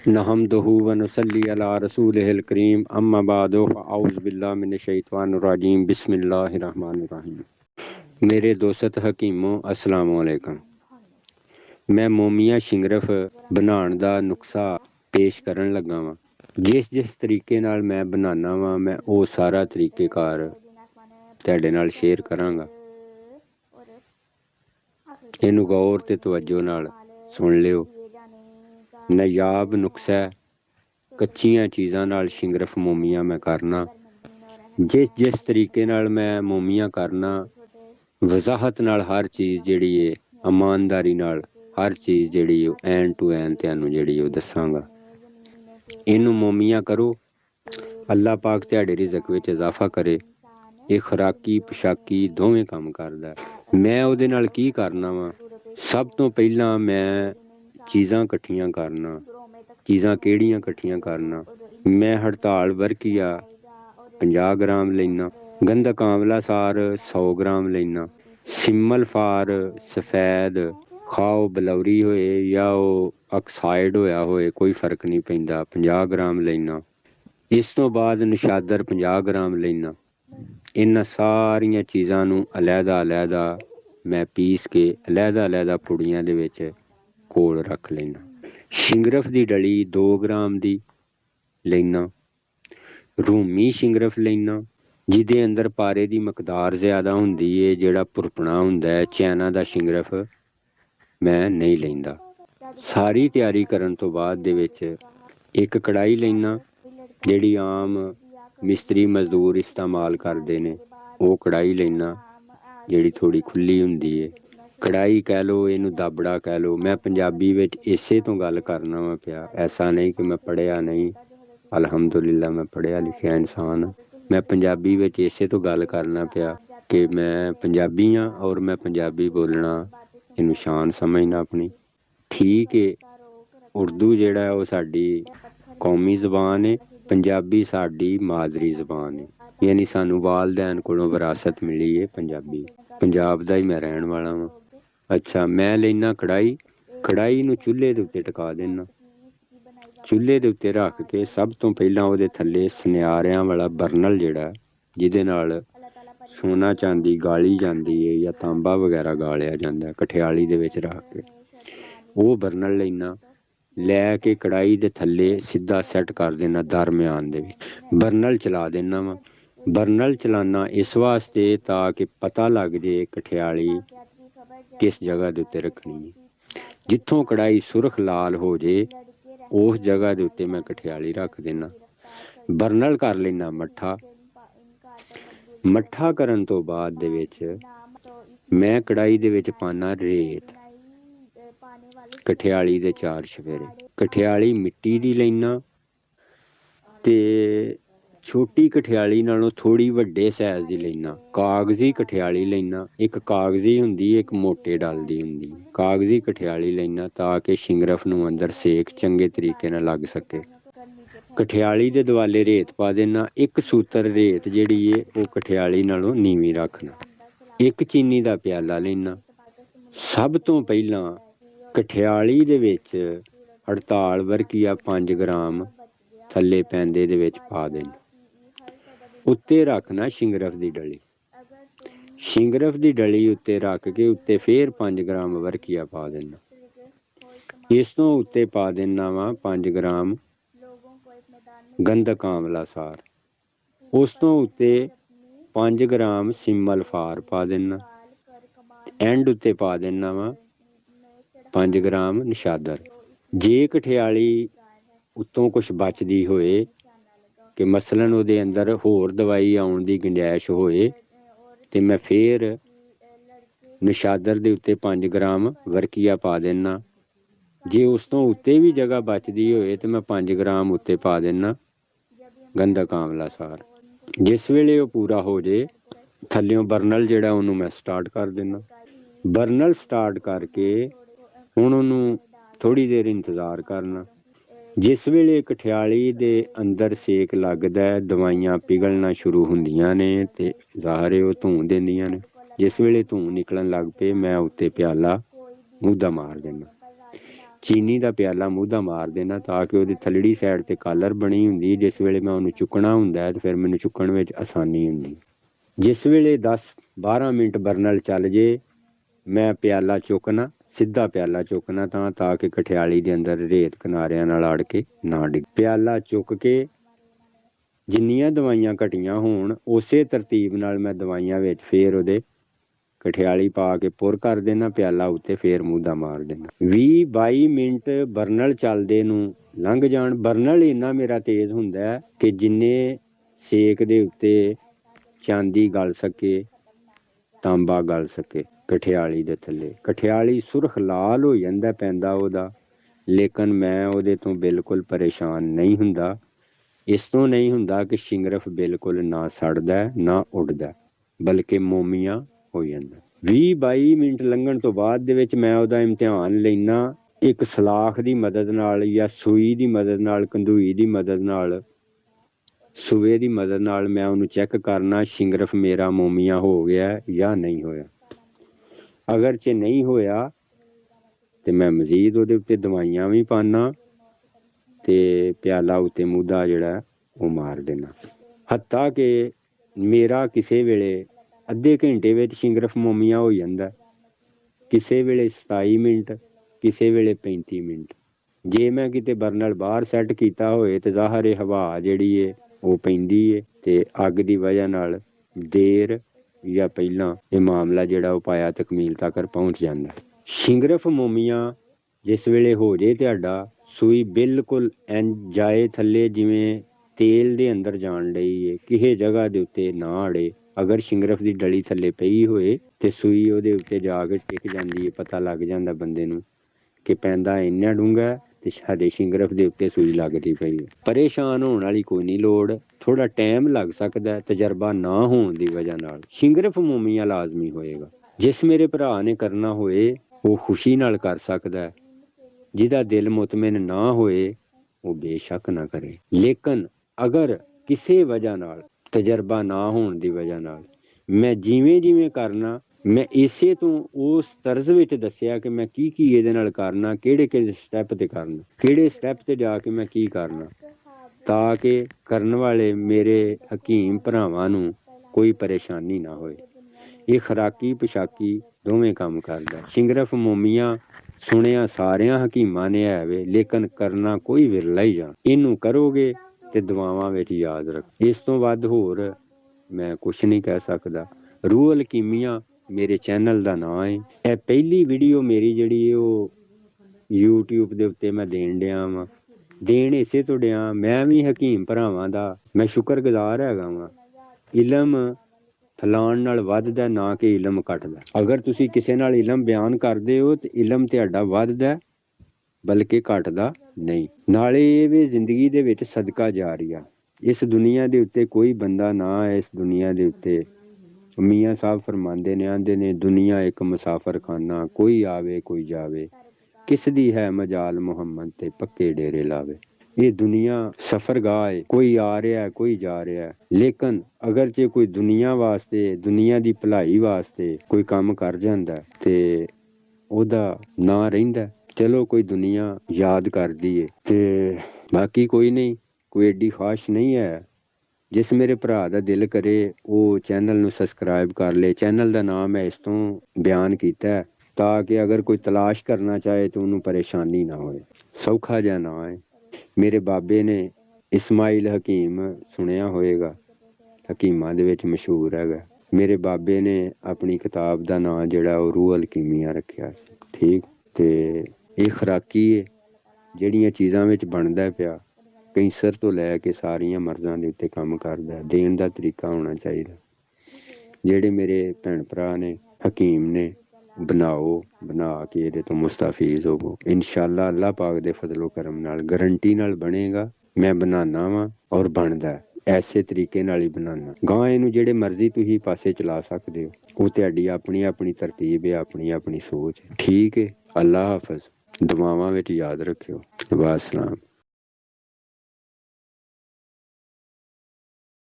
नहमदुहु व नुसल्ली अला रसूलिहिल करीम अम्मा बादु फ़अऊज़ु बिल्लाहि मिनश शैतानिर रजीम बिस्मिल्लाहिर रहमानिर रहीम। मेरे दोस्त हकीमों अस्सलाम वालेकुम। मैं मोमिया शिंगरफ बनाने दा नुस्खा पेश करन लगा वां। जिस तरीके नाल मैं बनाना वां मैं वो सारा तरीकेकार तुहाडे नाल शेयर करांगा। इहनूं गौर ते तवज्जो नाल सुन लिओ। नायाब नुस्खा कच्चियां चीज़ां नाल शिंगरफ मोमिया मैं करना। जिस तरीके नाल मैं मोमिया करना वजाहत नाल हर चीज़ जिहड़ी है ईमानदारी नाल हर चीज़ जिहड़ी एन टू एन तुहानूं जिहड़ी दस्सांगा। इहनूं मोमिया करो, अल्लाह पाक तुहाडे रिज़क विच इजाफा करे। ये खुराकी पोशाकी दोवें काम करदा। मैं उहदे नाल की करना वा, सब तो पहला मैं चीज़ां इकट्ठियां करना। चीज़ां केड़ियां इकट्ठियां करना, मैं हड़ताल बरकिया 50 ग्राम लेना, गंधक आंवला सार 100 ग्राम लेना, सिमल फार सफेद खाओ बलौरी होए या ऑक्साइड होया होए कोई फर्क नहीं पैंदा 50 ग्राम लेना। इस तो बाद नशादर 50 ग्राम लेना। इन्हां सारियां चीज़ां नूं अलहदा मैं पीस के अलहदा पुड़ियां दे विच कोल रख लेना। शिंगरफ दी डली 2 ग्राम दी लेना। रूमी शिंगरफ लेना जिहदे अंदर पारे दी मकदार ज़्यादा हुंदी है, जेड़ा भुरपना हुंदा है। चैना दा शिंगरफ मैं नहीं लेंदा। सारी तैयारी करन तो बाद दे विच एक कढ़ाई लेना, जेड़ी आम मिस्त्री मजदूर इस्तेमाल करदे ने। वो कढ़ाई लेना जेड़ी थोड़ी खुली हुंदी है। कढ़ाई कह लो, इनू दाबड़ा कह लो। मैं पंजाबी विच इसे तो गल करना वा पिया, ऐसा नहीं कि मैं पढ़िया नहीं। अलहमदुलिल्लाह मैं पढ़िया लिखिया इंसान। मैं पंजाबी विच इसे तो गल करना पिया कि मैं पंजाबी हाँ और मैं पंजाबी बोलना इनू शान समझना अपनी। ठीक है, उर्दू जेड़ा है वो साडी कौमी जबान है, पंजाबी साडी मादरी जबान है। यानी सानू वालदैन कोलों विरासत मिली है पंजाबी। पंजाब दा ही मैं रहन वाला वां। अच्छा, मैं लेना कढ़ाई। कढ़ाई नूं चूल्हे दे उत्ते टका देना। चूल्हे दे उत्ते रख के सब तो पहलां ਉਹਦੇ थल्ले सुनियारियां वाला बर्नल जेड़ा जिहदे नाल सोना चांदी गाली जांदी है या तांबा वगैरह गालिया जांदा है, कठियाली दे विच रख के वो बर्नल लेना। लैके कढ़ाई दे थल्ले सीधा सैट कर देना दरम्यान दे विच। बर्नल चला देना वा। बर्नल चलाना इस वास्ते ताकि पता लग जाए कठियाली किस जगह दे उत्ते रखनी है। जिथों कढ़ाई सुरख लाल हो जाए उस जगह दे उत्ते मैं कठियाली रख देना। बर्नल कर लेना मट्ठा। मट्ठा करन तो बाद दे विच मैं कढ़ाई दे विच पाना रेत। कठियाली दे 4 छफेरे। कठियाली मिट्टी दी लेना ते छोटी कठियाली नालों थोड़ी वड्डे साइज दी लेना। कागजी कठियाली लेना। एक कागजी हुंदी, एक मोटे डल दी हुंदी। कागजी कठियाली लेना ताकि शिंगरफ नूं अंदर सेक चंगे तरीके नाल लग सके। कठियाली दे दुआले रेत पा देना। एक सूतर रेत जिहड़ी है वो कठियाली नालों नीवीं रखना। एक चीनी दा प्याला लेना। सब तो पहलां कठियाली दे विच हड़ताल वरकिया 5 ग्राम थल्ले पैंदे दे विच पा देना। उत्ते रखना शिंगरफ दी डली। शिंगरफ दी डली उत्ते रख के उत्ते फिर 5 ग्राम वरकिया पा देना। इस तो उत्ते पा देना वा 5 ग्राम गंधक आंवला सार। उस तो उत्ते 5 ग्राम सिमल फार पा देना। एंड उत्ते पा देना वा 5 ग्राम नशादर। जे कठियाली उत्तों कुछ बचदी होए कि मसलन ਉਹਦੇ अंदर होर दवाई आउण दी गुंजाइश होए ते मैं फिर नशादर दे उत्ते 5 ग्राम वरकिया पा देना। जे उस तो उत्ते भी जगह बचदी होए ते मैं 5 ग्राम उत्ते पा देना गंधक आंवला सार। जिस वेले वो पूरा हो जाए थल्लियों बर्नल जेड़ा ਉਹਨੂੰ मैं स्टार्ट कर देना। बर्नल स्टार्ट करके हुण ਉਹਨੂੰ थोड़ी देर इंतजार करना। जिस वेले कठियाली दे अंदर सेक लगदा है दवाइयां पिघलना शुरू हुंदियां ने ते ज़ाहिर है वो धूं दिंदियां ने। जिस वेले धूं निकलन लग पे मैं उत्ते प्याला मुद्दा मार देना। ਚੀਨੀ ਦਾ ਪਿਆਲਾ ਮੂੰਹ ਦਾ ਮਾਰ ਦੇਣਾ ਤਾਂ ਕਿ ਉਹਦੀ ਥੱਲੜੀ ਸਾਈਡ ਤੇ ਕਾਲਰ ਬਣੀ ਹੁੰਦੀ, ਜਿਸ ਵੇਲੇ ਮੈਂ ਉਹਨੂੰ ਚੁੱਕਣਾ ਹੁੰਦਾ ਤੇ ਫਿਰ ਮੈਨੂੰ ਚੁੱਕਣ ਵਿੱਚ ਆਸਾਨੀ ਹੁੰਦੀ। ਜਿਸ ਵੇਲੇ 10-12 ਮਿੰਟ ਬਰਨਲ ਚੱਲ ਜੇ ਮੈਂ ਪਿਆਲਾ ਚੁੱਕਣਾ, ਸਿੱਧਾ ਪਿਆਲਾ ਚੁੱਕਣਾ ਤਾਂ ਕਿ ਕਠਿਆਲੀ ਦੇ ਅੰਦਰ ਰੇਤ ਕਿਨਾਰਿਆਂ ਨਾਲ ਅੜ ਕੇ ਨਾ ਡਿੱਗ। ਪਿਆਲਾ ਚੁੱਕ ਕੇ ਜਿੰਨੀਆਂ ਦਵਾਈਆਂ ਘਟੀਆਂ ਹੋਣ ਉਸੇ ਤਰਤੀਬ ਨਾਲ ਮੈਂ ਦਵਾਈਆਂ ਵਿੱਚ ਫੇਰ ਉਹਦੇ ਕਠਿਆਲੀ ਪਾ ਕੇ ਪੁਰ ਕਰ ਦੇਣਾ, ਪਿਆਲਾ ਉੱਤੇ ਫੇਰ ਮੂੰਹ ਦਾ ਮਾਰ ਦੇਣਾ। 20-22 ਮਿੰਟ ਬਰਨਲ ਚੱਲਦੇ ਨੂੰ ਲੰਘ ਜਾਣ। ਬਰਨਲ ਇੰਨਾ ਮੇਰਾ ਤੇਜ਼ ਹੁੰਦਾ ਕਿ ਜਿੰਨੇ ਸੇਕ ਦੇ ਉੱਤੇ ਚਾਂਦੀ ਗਲ ਸਕੇ, ਤਾਂਬਾ ਗਲ ਸਕੇ ਕਠਿਆਲੀ ਦੇ ਥੱਲੇ। ਕਠਿਆਲੀ ਸੁਰਖ ਲਾਲ ਹੋ ਜਾਂਦਾ ਪੈਂਦਾ ਉਹਦਾ, ਲੇਕਿਨ ਮੈਂ ਉਹਦੇ ਤੋਂ ਬਿਲਕੁਲ ਪਰੇਸ਼ਾਨ ਨਹੀਂ ਹੁੰਦਾ। ਇਸ ਤੋਂ ਨਹੀਂ ਹੁੰਦਾ ਕਿ ਸ਼ਿੰਗਰਫ ਬਿਲਕੁਲ ਨਾ ਸੜਦਾ ਨਾ ਉੱਡਦਾ, ਬਲਕਿ ਮੋਮੀਆਂ ਹੋ ਜਾਂਦਾ। 20-22 ਮਿੰਟ ਲੰਘਣ ਤੋਂ ਬਾਅਦ ਦੇ ਵਿੱਚ ਮੈਂ ਉਹਦਾ ਇਮਤਿਹਾਨ ਲੈਣਾ ਇੱਕ ਸਲਾਖ ਦੀ ਮਦਦ ਨਾਲ ਜਾਂ ਸੂਈ ਦੀ ਮਦਦ ਨਾਲ, ਕੰਦੂਈ ਦੀ ਮਦਦ ਨਾਲ, ਸੂਏ ਦੀ ਮਦਦ ਨਾਲ ਮੈਂ ਉਹਨੂੰ ਚੈੱਕ ਕਰਨਾ ਸ਼ਿੰਗਰਫ ਮੇਰਾ ਮੋਮੀਆਂ ਹੋ ਗਿਆ ਜਾਂ ਨਹੀਂ ਹੋਇਆ। ਅਗਰ ਜੇ ਨਹੀਂ ਹੋਇਆ ਤੇ ਮੈਂ ਮਜ਼ੀਦ ਉਹਦੇ ਉੱਤੇ ਦਵਾਈਆਂ ਵੀ ਪਾਣਾ ਤੇ ਪਿਆਲਾ ਉੱਤੇ ਮੂਧਾ ਜਿਹੜਾ ਉਹ ਮਾਰ ਦੇਣਾ। ਹੱਤਾ ਕਿ ਮੇਰਾ ਕਿਸੇ ਵੇਲੇ ਅੱਧੇ ਘੰਟੇ ਵਿੱਚ ਸ਼ਿੰਗਰਫ ਮੋਮੀਆਂ ਹੋ ਜਾਂਦਾ, ਕਿਸੇ ਵੇਲੇ 27 ਮਿੰਟ, ਕਿਸੇ ਵੇਲੇ 35 ਮਿੰਟ। ਜੇ ਮੈਂ ਕਿਤੇ ਬਰਨਲ ਬਾਹਰ ਸੈੱਟ ਕੀਤਾ ਹੋਏ ਤੇ ਜ਼ਾਹਰ ਹੈ ਹਵਾ ਜਿਹੜੀ ਹੈ ਉਹ ਪੈਂਦੀ ਹੈ ਤੇ ਅੱਗ ਦੀ ਵਜ੍ਹਾ ਨਾਲ ਦੇਰ ਜਾਂ ਪਹਿਲਾਂ ਇਹ ਮਾਮਲਾ ਜਿਹੜਾ ਉਹ ਪਾਇਆ ਤਕਮੀਲ ਤੱਕ ਪਹੁੰਚ ਜਾਂਦਾ। ਸ਼ਿੰਗਰਫ ਮੋਮੀਆਂ ਜਿਸ ਵੇਲੇ ਹੋ ਜੇ ਤੁਹਾਡਾ, ਸੂਈ ਬਿਲਕੁਲ ਇੰਝ ਜਾਏ ਥੱਲੇ ਜਿਵੇਂ ਤੇਲ ਦੇ ਅੰਦਰ ਜਾਣ ਲਈ ਹੈ, ਕਿਸੇ ਜਗ੍ਹਾ ਦੇ ਉੱਤੇ ਨਾ ਅੜੇ। ਅਗਰ ਸ਼ਿੰਗਰਫ ਦੀ ਡਲੀ ਥੱਲੇ ਪਈ ਹੋਏ ਤੇ ਸੂਈ ਉਹਦੇ ਉੱਤੇ ਜਾ ਕੇ ਟਿਕ ਜਾਂਦੀ ਹੈ, ਪਤਾ ਲੱਗ ਜਾਂਦਾ ਬੰਦੇ ਨੂੰ ਕਿ ਪੈਂਦਾ ਇੰਨਾ ਡੂੰਘਾ ਤੇ ਸਾਡੇ ਸ਼ਿੰਗਰਫ ਦੇ ਉੱਤੇ ਸੂਈ ਲੱਗਦੀ ਪਈ ਹੈ। ਪਰੇਸ਼ਾਨ ਹੋਣ ਵਾਲੀ ਕੋਈ ਨਹੀਂ ਲੋੜ, ਥੋੜਾ ਟਾਈਮ ਲੱਗ ਸਕਦਾ ਤਜਰਬਾ ਨਾ ਹੋਣ ਦੀ ਵਜ੍ਹਾ ਨਾਲ। ਸ਼ਿੰਗਰਫ ਮੋਮੀਆਂ ਲਾਜ਼ਮੀ ਹੋਏਗਾ। ਜਿਸ ਮੇਰੇ ਭਰਾ ਨੇ ਕਰਨਾ ਹੋਏ ਉਹ ਖੁਸ਼ੀ ਨਾਲ ਕਰ ਸਕਦਾ, ਜਿਹਦਾ ਦਿਲ ਮੁਤਮਿਨ ਨਾ ਹੋਏ ਉਹ ਬੇਸ਼ੱਕ ਨਾ ਕਰੇ। ਲੇਕਿਨ ਅਗਰ ਕਿਸੇ ਵਜ੍ਹਾ ਨਾਲ ਤਜਰਬਾ ਨਾ ਹੋਣ ਦੀ ਵਜ੍ਹਾ ਨਾਲ ਮੈਂ ਜਿਵੇਂ ਕਰਨਾ, ਮੈਂ ਇਸੇ ਤੋਂ ਉਸ ਤਰਜ਼ ਵਿੱਚ ਦੱਸਿਆ ਕਿ ਮੈਂ ਕੀ ਇਹਦੇ ਨਾਲ ਕਰਨਾ, ਕਿਹੜੇ ਸਟੈਪ ਤੇ ਕਰਨਾ, ਕਿਹੜੇ ਸਟੈਪ ਤੇ ਜਾ ਕੇ ਮੈਂ ਕੀ ਕਰਨਾ, ਤਾਂ ਕਿ ਕਰਨ ਵਾਲੇ ਮੇਰੇ ਹਕੀਮ ਭਰਾਵਾਂ ਨੂੰ ਕੋਈ ਪਰੇਸ਼ਾਨੀ ਨਾ ਹੋਏ। ਇਹ ਖੁਰਾਕੀ ਪੋਸ਼ਾਕੀ ਦੋਵੇਂ ਕੰਮ ਕਰਦਾ। ਸ਼ਿੰਗਰਫ ਮੋਮੀਆਂ ਸੁਣਿਆ ਸਾਰਿਆਂ ਹਕੀਮਾਂ ਨੇ ਹੈ ਵੇ, ਲੇਕਿਨ ਕਰਨਾ ਕੋਈ ਵਿਰਲਾ ਹੀ ਜਾ। ਇਹਨੂੰ ਕਰੋਗੇ ਤੇ ਦੁਆਵਾਂ ਵਿੱਚ ਯਾਦ ਰੱਖ। ਇਸ ਤੋਂ ਵੱਧ ਹੋਰ ਮੈਂ ਕੁਛ ਨਹੀਂ ਕਹਿ ਸਕਦਾ। ਰੂਹ ਅਲ ਕੀਮੀਆ ਮੇਰੇ ਚੈਨਲ ਦਾ ਨਾਂ ਹੈ। ਇਹ ਪਹਿਲੀ ਵੀਡੀਓ ਮੇਰੀ ਜਿਹੜੀ ਉਹ YouTube ਦੇ ਉੱਤੇ ਮੈਂ ਦੇਣ ਡਿਆ ਵਾਂ, ਦੇਣ ਇਸੇ ਤੋਂ ਡਿਆ। ਮੈਂ ਵੀ ਹਕੀਮ ਭਰਾਵਾਂ ਦਾ ਮੈਂ ਸ਼ੁਕਰਗੁਜ਼ਾਰ ਹੈਗਾ ਵਾਂ। ਇਲਮ ਫਲਾਣ ਨਾਲ ਵੱਧਦਾ ਨਾ ਕਿ ਇਲਮ ਘਟਦਾ। ਅਗਰ ਤੁਸੀਂ ਕਿਸੇ ਨਾਲ ਇਲਮ ਬਿਆਨ ਕਰਦੇ ਹੋ ਤੇ ਇਲਮ ਤੁਹਾਡਾ ਵੱਧਦਾ ਬਲਕਿ ਘਟਦਾ ਨਹੀਂ। ਨਾਲੇ ਇਹ ਵੀ ਜ਼ਿੰਦਗੀ ਦੇ ਵਿੱਚ ਸਦਕਾ ਜਾਰੀਆ। ਇਸ ਦੁਨੀਆ ਦੇ ਉੱਤੇ ਕੋਈ ਬੰਦਾ ਨਾ ਹੈ, ਇਸ ਦੁਨੀਆ ਦੇ ਉੱਤੇ ਮੀਆਂ ਸਾਹਿਬ ਫਰਮਾਉਂਦੇ ਨੇ, ਆਂਦੇ ਨੇ ਦੁਨੀਆ ਇੱਕ ਮੁਸਾਫਰ ਖਾਨਾ, ਕੋਈ ਆਵੇ ਕੋਈ ਜਾਵੇ, ਕਿਸ ਦੀ ਹੈ ਮਜਾਲ ਮੁਹੰਮਦ ਤੇ ਪੱਕੇ ਡੇਰੇ ਲਾਵੇ। ਇਹ ਦੁਨੀਆ ਸਫਰਗਾਹ ਹੈ, ਕੋਈ ਆ ਰਿਹਾ ਕੋਈ ਜਾ ਰਿਹਾ। ਲੇਕਿਨ ਅਗਰ ਜੇ ਕੋਈ ਦੁਨੀਆ ਵਾਸਤੇ, ਦੁਨੀਆ ਦੀ ਭਲਾਈ ਵਾਸਤੇ ਕੋਈ ਕੰਮ ਕਰ ਜਾਂਦਾ ਤੇ ਉਹਦਾ ਨਾਂ ਰਹਿੰਦਾ। ਚਲੋ ਕੋਈ ਦੁਨੀਆ ਯਾਦ ਕਰਦੀ ਏ ਤੇ ਬਾਕੀ ਕੋਈ ਨਹੀਂ, ਕੋਈ ਏਡੀ ਖਾਸ਼ ਨਹੀਂ ਹੈ। ਜਿਸ ਮੇਰੇ ਭਰਾ ਦਾ ਦਿਲ ਕਰੇ ਉਹ ਚੈਨਲ ਨੂੰ ਸਬਸਕ੍ਰਾਈਬ ਕਰ ਲੇ। ਚੈਨਲ ਦਾ ਨਾਮ ਹੈ ਇਸ ਤੋਂ ਬਿਆਨ ਕੀਤਾ ਤਾਂ ਕਿ ਅਗਰ ਕੋਈ ਤਲਾਸ਼ ਕਰਨਾ ਚਾਹੇ ਤਾਂ ਉਹਨੂੰ ਪਰੇਸ਼ਾਨੀ ਨਾ ਹੋਏ। ਸੌਖਾ ਜਿਹਾ ਨਾਂ ਹੈ। ਮੇਰੇ ਬਾਬੇ ਨੇ ਇਸਮਾਈਲ ਹਕੀਮ ਸੁਣਿਆ ਹੋਏਗਾ, ਹਕੀਮਾਂ ਦੇ ਵਿੱਚ ਮਸ਼ਹੂਰ ਹੈਗਾ। ਮੇਰੇ ਬਾਬੇ ਨੇ ਆਪਣੀ ਕਿਤਾਬ ਦਾ ਨਾਂ ਜਿਹੜਾ ਉਹ ਰੂਹ ਅਲ ਕੀਮੀਆ ਰੱਖਿਆ ਸੀ। ਠੀਕ, ਤੇ ਇਹ ਖੁਰਾਕੀ ਹੈ ਜਿਹੜੀਆਂ ਚੀਜ਼ਾਂ ਵਿੱਚ ਬਣਦਾ ਪਿਆ, ਕੈਂਸਰ ਤੋਂ ਲੈ ਕੇ ਸਾਰੀਆਂ ਮਰਜ਼ਾਂ ਦੇ ਉੱਤੇ ਕੰਮ ਕਰਦਾ। ਦੇਣ ਦਾ ਤਰੀਕਾ ਹੋਣਾ ਚਾਹੀਦਾ। ਜਿਹੜੇ ਮੇਰੇ ਭੈਣ ਭਰਾ ਨੇ ਹਕੀਮ ਨੇ, ਬਣਾਓ, ਬਣਾ ਕੇ ਇਹਦੇ ਤੋਂ ਮੁਸਤਫੀਜ਼ ਹੋਵੋ। ਇਨਸ਼ਾਅੱਲਾ ਅੱਲਾਹ ਪਾਕ ਦੇ ਫਜ਼ਲ ਕਰਮ ਨਾਲ ਗਰੰਟੀ ਨਾਲ ਬਣੇਗਾ। ਮੈਂ ਬਣਾਉਣਾ ਵਾਂ ਔਰ ਬਣਦਾ ਐਸੇ ਤਰੀਕੇ ਨਾਲ ਹੀ ਬਣਾਉਣਾ। ਗਾਂ ਇਹਨੂੰ ਜਿਹੜੇ ਮਰਜ਼ੀ ਤੁਸੀਂ ਪਾਸੇ ਚਲਾ ਸਕਦੇ ਹੋ, ਉਹ ਤੁਹਾਡੀ ਆਪਣੀ ਆਪਣੀ ਤਰਤੀਬ ਹੈ, ਆਪਣੀ ਆਪਣੀ ਸੋਚ ਹੈ। ਠੀਕ ਹੈ, ਅੱਲਾਹ ਹਾਫਿਜ਼। ਦੁਆਵਾਂ ਵਿੱਚ ਯਾਦ ਰੱਖਿਓ। ਵਾਸਲਾਮ।